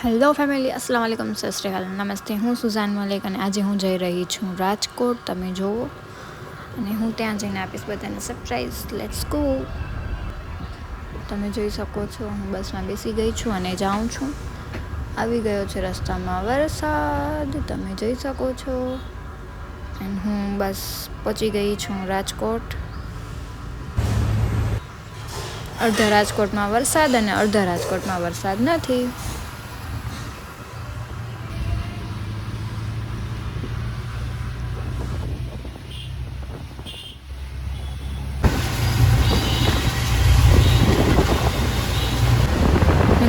Hello family, अस्सलाम वालेकुम, सत श्री अकाल, नमस्ते। હું સુઝાન મલિક અને આજે હું જઈ રહી છું રાજકોટ। તમે જુઓ અને હું ત્યાં જઈને આપીશ બધાને સરપ્રાઈઝ। Let's go. તમે જોઈ શકો છો હું બસમાં બેસી ગઈ છું અને જાઉં છું। આવી ગયો છે રસ્તામાં વરસાદ, તમે જોઈ શકો છો। એન્ડ હું બસ પહોંચી ગઈ છું રાજકોટ। અડધા રાજકોટમાં વરસાદ અને અડધા રાજકોટમાં વરસાદ નથી।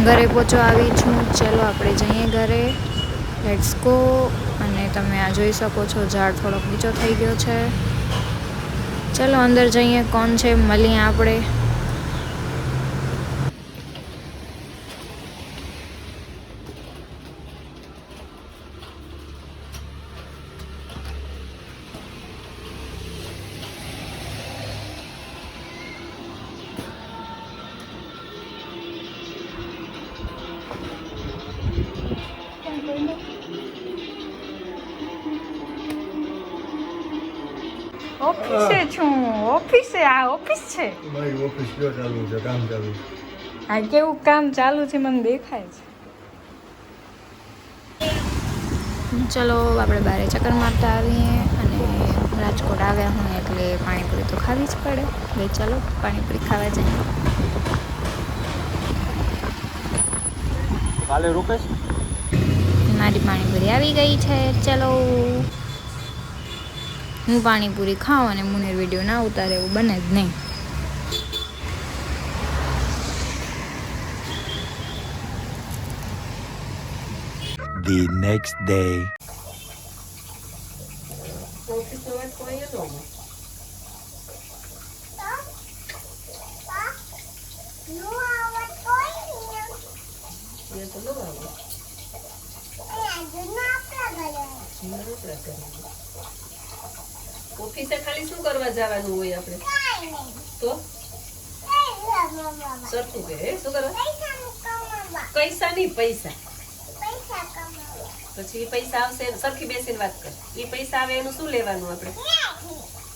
ઘરે પહોંચવા આવી છું। ચલો આપણે જઈએ ઘરે, લેટ્સ ગો। અને તમે આ જોઈ શકો છો ઝાડ થોડોક નીચો થઈ ગયો છે। ચલો અંદર જઈએ, કોણ છે મળીએ આપણે। ઓફિસે છું, ઓફિસે આ ઓફિસ છે મારી ઓફિસ જો ચાલુ છે, કામ ચાલુ છે। આ કેવું કામ ચાલુ છે મને દેખાય છે। ચલો આપણે બહાર ચક્કર મારતા આવીએ। અને રાજકોટ આવ્યા હું એટલે પાણીપુરી તો ખાવી જ પડે, એટલે ચલો પાણીપુરી ખાવા જઈએ। કાલે રૂપેશ મારી પાણીપુરી આવી ગઈ છે। ચલો હું પાણીપુરી ખાઉં અને મુનેર વિડીયો ના ઉતારે એવું બને જ નહીં। The next day. ઓફિસે ખાલી શું કરવા જવાનું હોય આપણે? તો સરખું કે શું કરવા? પૈસા નહીં, પૈસા પછી પૈસા આવશે સરખી બેસીને વાત કર। એ પૈસા આવે એનું શું લેવાનું આપણે?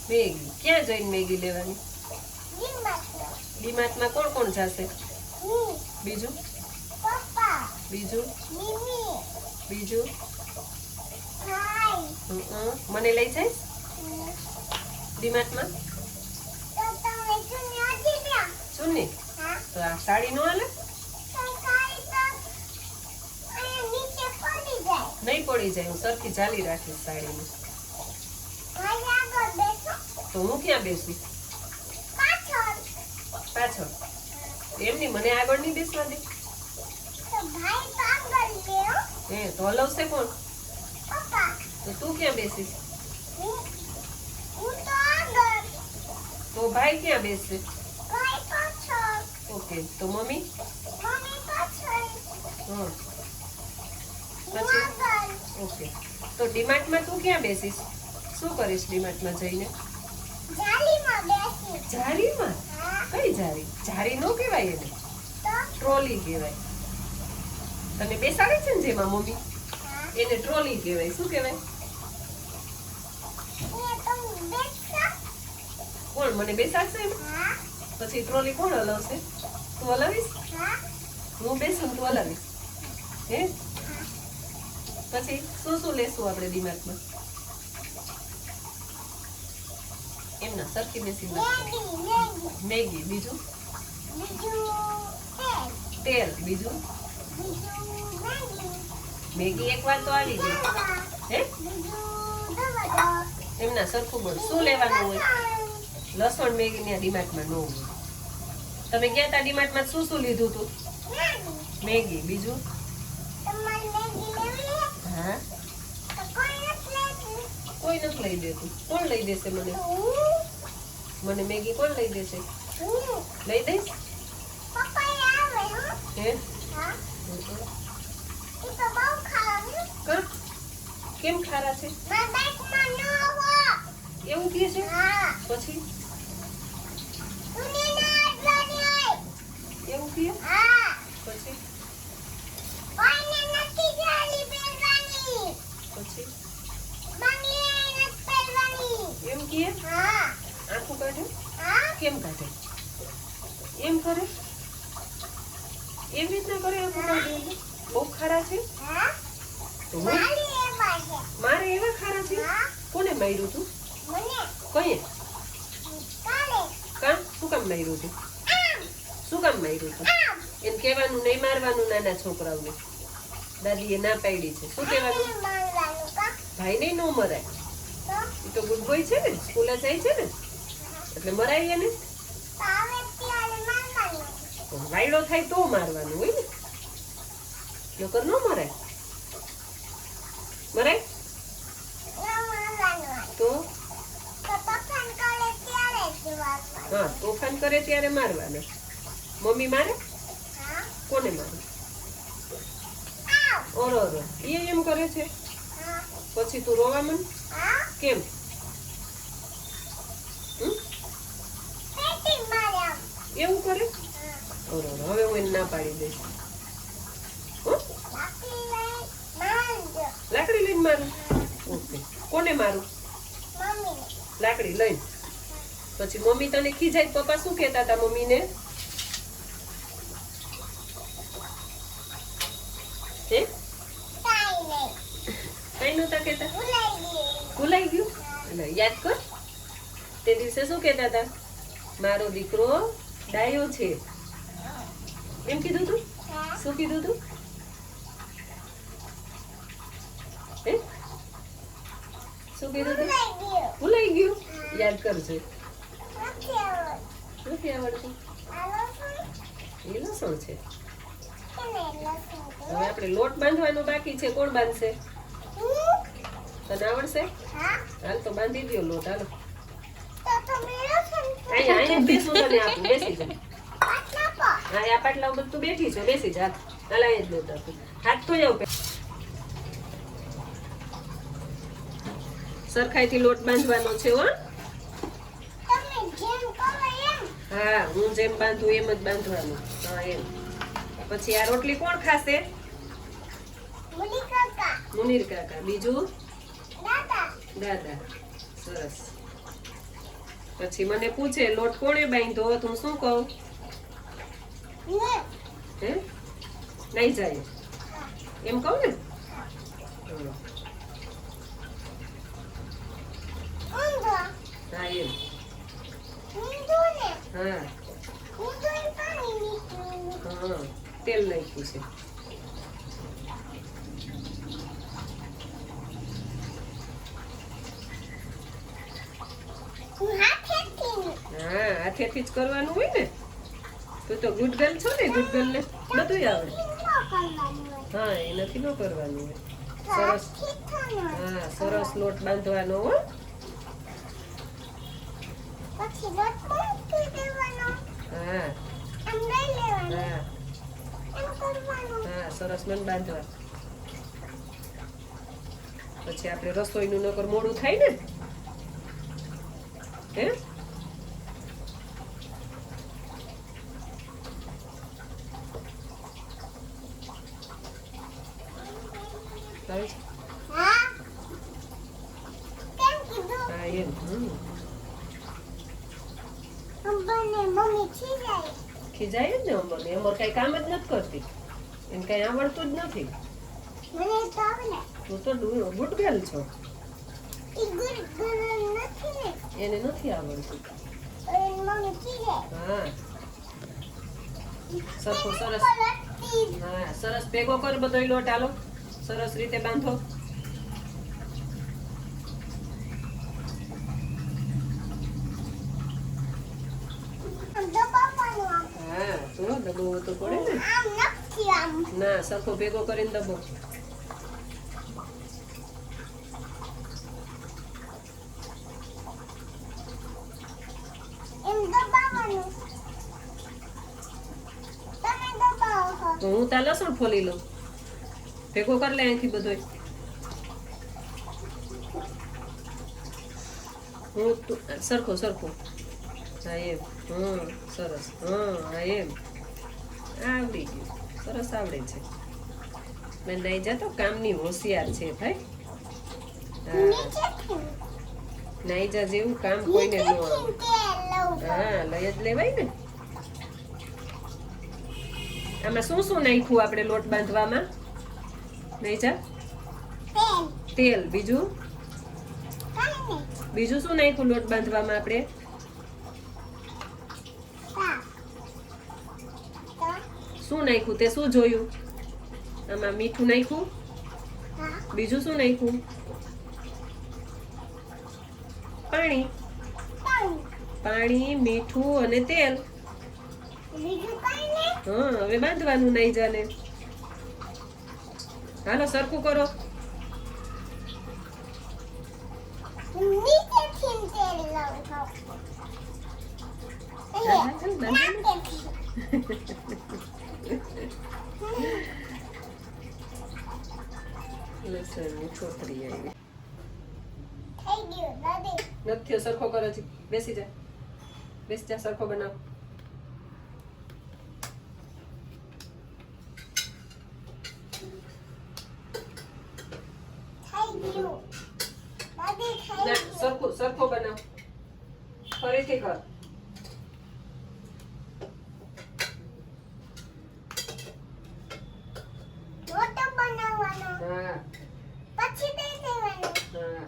મેગી। ક્યાં જઈને મેગી લેવાની? ડીમાર્ટમાં કોણ કોણ જશે? બીજું બીજું બીજું મને લઈ જઈશ ડીમાર્ટમાં? ચુન્ની તો આ સાડી નો હાલે? નહીં પડી જાય, હું સરખી જાલી રાખીશ સાડીને। તો હું ક્યાં બેસીશ? પાછળ? એમની મને આગળ નહીં બેસવા દે? હે તો હલવશે કોણ? તો તું ક્યાં બેસીશ? તો ભાઈ ક્યાં બેસશે? ઓકે, તો મમ્મી? પછી ઓકે, તો ડીમાર્ટમાં તું ક્યાં બેસીશ? શું કરીશ ડીમાર્ટમાં જઈને? જારીમાં? કઈ જારી? જારી નો કહેવાય એને, ટ્રોલી કહેવાય। તને બેસાડે છે ને જેમાં મમ્મી, એને ટ્રોલી કહેવાય। શું કહેવાય? કોણ મને બેસાડશે એમ? પછી ટ્રોલી કોણ હલાવશે? તું હલાવીશ? હું બેસું તું હલાવીશ? હે પછી શું શું લેશું આપણે ડીમાર્ટમાં? એમના સરખી બેસી મેગી, બીજું તેલ, બીજું મેગી એક વાર તો આવી ગઈ। હે એમના સરખું બોલ, શું લેવાનું હોય? લસણ મેગી ને ડીમાર્ટમાં ન હોય। તમે ગયા હતા ડીમાર્ટમાં શું શું લીધું તું? મેગી, બીજું? હા, કોઈ નથી લઈ દેતું। કોણ લઈ દેશે મને? મને મેગી કોણ લઈ દેશે? લઈ દઈશ? હે કેમ ખારા છે એવું કહે છે? પછી એવું કહે પછી ખારા છે તો મારે એવા ખારા છે કોને માર્યું તું કઈ કામ શું કામ માર્યું તું શું કામ માર્યું તું એમ કહેવાનું નહીં મારવાનું નાના છોકરાઓને દાદીએ ના પાડી છે શું કહેવાનું ભાઈને ન મરાય એ તો ગુડ બોય છે ને સ્કૂલે જાય છે ને એટલે મરાય એને વાયડો થાય તો મારવાનું હોય ને નકર ન મરાય મરાય તો હા તોફાન કરે ત્યારે મારવાના મમ્મી મારે કોને મારે ઓરો એ એમ કરે છે પછી તું રોવા મન કેમ એવું કરે ઓરો હવે હું એને ના પાડી દઈશ લાકડી લઈને મારું ઓકે કોને મારું લાકડી લઈને પછી મમ્મી તને ખીજાય પપ્પા શું કહેતા હતા મમ્મીને હે કઈ નહોતા કહેતા ભૂલાઈ ગયું એટલે યાદ કર તે દિવસે શું કહેતા હતા મારો દીકરો ડાયો છે એમ કીધું તું શું કીધું તું હે શું કીધું તું ભૂલાઈ ગયું યાદ કરજે નથી આવડતું એ લસણ છે હવે આપણે લોટ બાંધવાનો બાકી છે કોણ બાંધશે તને આવડશે હાલ તો બાંધી દો લોટ હાલો અહીંયા બેસું તને આપું બેસી જા હા આ પાટલા ઉપર તું બેઠી છો બેસી જા હાલ જ લોટ આપું હાથ તો જાવ સરખાઈથી લોટ બાંધવાનો છે હો હા હું જેમ બાંધું એમ જ બાંધવાનું હા એમ પછી આ રોટલી કોણ ખાશે મુનીર કાકા બીજું દાદા સરસ પછી મને પૂછે લોટ કોણે બાંધ્યો તું શું કહું હે નહીં જાય એમ કહું ને હા એમ હા હા તેલ નાખ્યું છે હા હાથેથી જ કરવાનું હોય ને તું તો ગુડ ગર્લ છો ને ગુડ ગર્લ ને બધું આવડે હા એ નથી ન કરવાનું હોય સરસ હા સરસ લોટ બાંધવાનો હો હા હા સરસ મન બાંધવા પછી આપણે રસોઈનું નકર મોડું થાય ને હે હા એમ ખીજાય જ ને અમરને અમર કઈ કામ જ નથી કરતી એને કઈ આવડતું જ નથી તું તો ગુડ ગર્લ છો એને નથી આવડતું હા સરખો સરસ હા સરસ ભેગો કર બધો લોટ હાલો સરસ રીતે બાંધો હા તો દબો તો પડે ને ના સરખો ભેગો કરીને દબો તો હું તા લસણ ફોલી લઉં ભેગો કરી લે અહીંથી બધો હું સરખો સરખો હા એમ સરસ હા એમ આવડી ગયું સરસ આવડે છે મેં નહીં જતો કામની હોશિયાર છે ભાઈ નાઈજા જેવું કામ કોઈને ન આવે હા લઈ જ લેવાય ને આમાં શું શું નાખ્યું આપણે લોટ બાંધવામાં નહીં જા તેલ. બીજું બીજું શું નાખ્યું લોટ બાંધવામાં આપણે? શું નાખ્યું તે શું જોયું? આમાં મીઠું નાખ્યું. બીજું શું નાખ્યું? પાણી. પાણી, મીઠું અને તેલ. હા, હવે બાંધવાનું નહીં જાને. હાલો સરખું કરો. લસણની છોતરી આવી. નથી સરખો કરો છે. બેસી જા, બેસી જા, સરખો બનાવ. સરખો બનાવ. ફરીથી કર. હા. પછી દઈ દેવાનું. હા.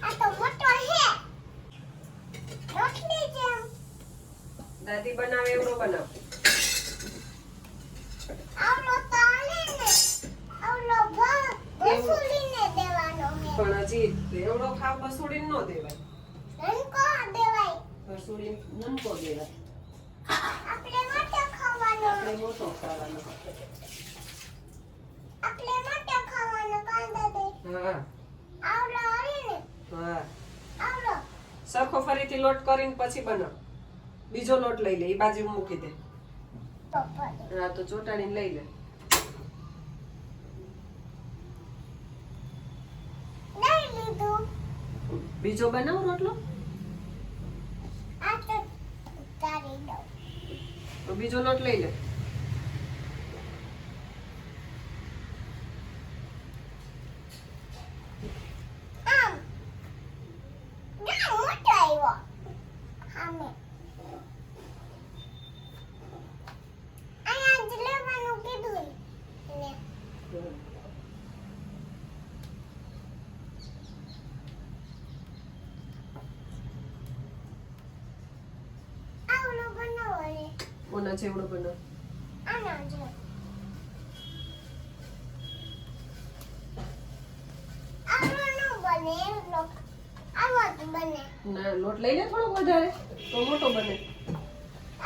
આ તો મોટો હે. રોટલી જેમ. દાદી બનાવે એવડો બનાવ. આવલો તો આલે ને. આવલો બસુડીને દેવાનો હે. પણ હજી એવડો ખાવ બસુડીને ન દેવાય. રંકો દેવાય. બસુડી નમકો દેવાય. આપણે મોટો ખાવાનો. આપણે મોટો ખાવાનો. આપણે મોટો ખાવાનો કાંદા દે. હા. આવલો આવે ને. હા. આવલો. સરખો ફરીથી લોટ કરીને પછી બનાવ. બીજો લોટ લઈ લે, એ બાજુ મૂકી દે. પપ્પા. હા, તો ચોટાડીને લઈ લે. લઈ લીધું. બીજો બનાવ રોટલો. આ તો ઉતારી દઉં. તો બીજો લોટ લઈ લે. આમ. ના મોટો આવ્યો. આમે. અહીંયા જ લેવાનું કીધું ને. આવલો બનાવો રે. ઓના જેવડો બનાવ. આના જો. આવલો ન બને એટલો. આવો જ બને. ના, લોટ લઈ લે થોડો વધારે, તો મોટો બને.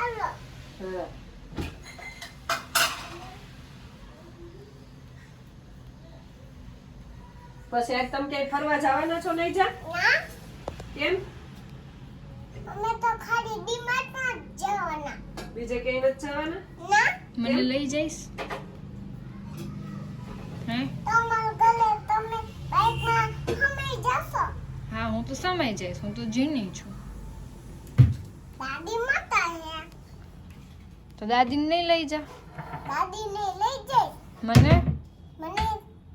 આવલો. હા. પછી આજ તમે ક્યાંય ફરવા જવાના છો? નહીં જા. ના કેમ? અમે તો ખાલી ડીમાર્ટમાં જ જવાના. બીજે ક્યાંય નથી જવાના? ના મને લઈ જઈશ હે? તમાર ગલે તમે બાઈકમાં હમે જશો. હા, હું તો સમય જઈશ. હું તો જીણી છું. દાદી માતા હે. તો દાદીને નહીં લઈ જા. દાદીને લઈ જઈશ. મને મને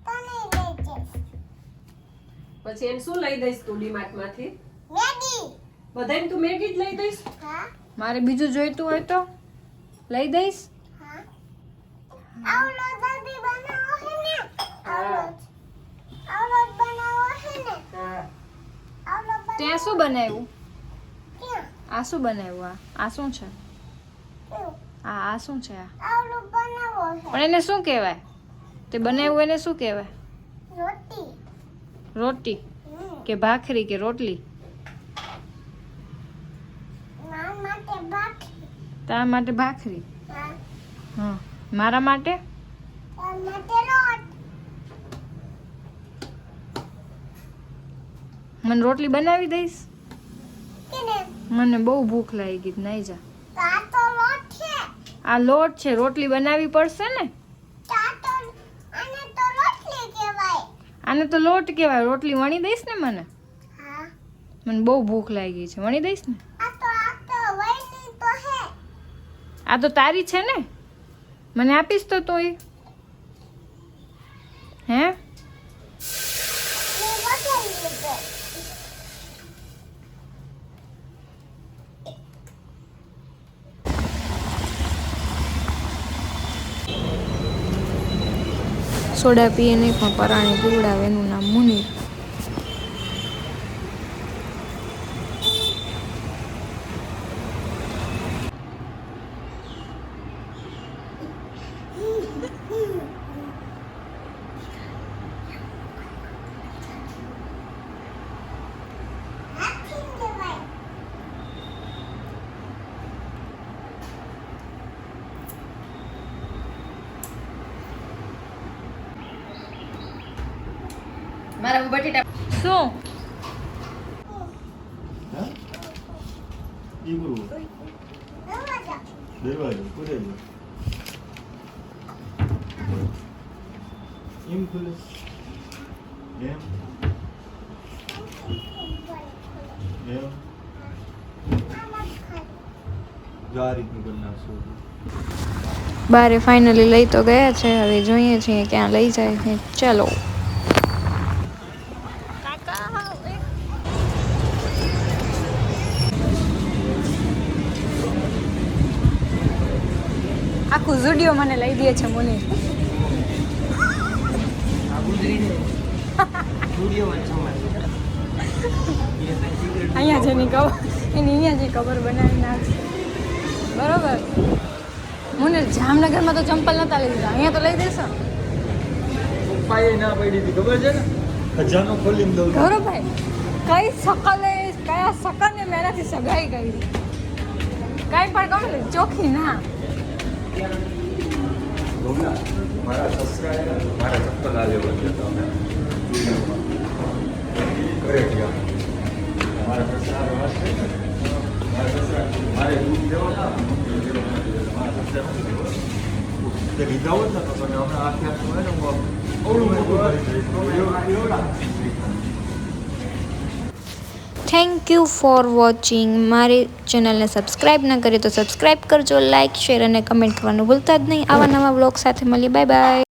તને લઈ જઈશ. પછી એને શું લઈ દઈશ તું ડીમાર્ટમાંથી? મેગી. બધાને તું મેગી જ લઈ દઈશ? હા મારે બીજું જોઈતું હોય તો લઈ દઈશ. હા. આવલો દાદી બનાવો હે ને. આવલો જ. આવલો જ બનાવો હે ને. હા. આવલો ત્યાં શું બનાવ્યું? ક્યાં? આ શું બનાવ્યું? આ શું છે? એવું. આ શું છે? આ આવલો બનાવો હે. પણ એને શું કહેવાય? તે બનાવ્યું એને શું કહેવાય? રોટી. રોટી હમ. કે ભાખરી કે રોટલી? મારા માટે બાકી. તારા માટે ભાખરી. હા. હા, મારા માટે તારા માટે રોટ. મને રોટલી બનાવી દઈશ? કેને? મને બહુ ભૂખ લાગી. નહીં જા. તો આ તો લોટ છે. આ લોટ છે, રોટલી બનાવવી પડશે ને. તો આ તો આને તો રોટલી કહેવાય. આને તો લોટ કહેવાય. રોટલી વણી દઈશ ને મને? હા. મને બહુ ભૂખ લાગી છે. વણી દઈશ ને? આ તો વૈલી તો હે. આ તો તારી છે ને, મને આપીશ તો તું ઈ? હે? મેં બદલી લીધો. સોડા પીએ નહીં પણ પરાણે પીવડાવે, એનું નામ મુનીર. મારા બટેટા શું દરવાજો ખુલે છે. એમ ખુલે એમ એમ જો આ રીતનું કરી નાખશું. બારે ફાઇનલી લઈ તો ગયા છે, હવે જોઈએ છીએ ક્યાં લઈ જાય છે. ચાલો. આખું ઝુડિયો મને લઈ દે છે મુનીર. અહીંયા જેની કવર એની અહીંયા જે કવર બનાવી નાખશે બરોબર. મુનીર જામનગરમાં તો ચંપલ નતા લઈ દીધા, અહીંયા તો લઈ દેશો. પપ્પાએ ના પડી હતી ખબર છે ને, ખજાનો ખોલીને દઉં. ગૌરવભાઈ કઈ શકલે કયા શકને મેં એનાથી સગાઈ કરી, કઈ પણ કહું ને ચોખ્ખી ના. મારા સસરાએ મારા ચપ્પલ આલ્યો છે તો અમે કરે ગયા. મારા સસરા વાત છે ને, મારા સસરા મારે દૂધ દેવો હતા, મારા સસરા તે લીધા હોત ને તો તમે હમણાં આખી આખું હોય ને હું અવળું મોટું કરી દઈશ. Thank you for watching. મારી ચેનલને સબસ્ક્રાઈબ ન કરી તો સબસ્ક્રાઈબ કરજો, લાઇક શેર અને કમેન્ટ કરવાનું ભૂલતા જ નહીં. આવા નવા બ્લોગ સાથે મળીએ. Bye bye.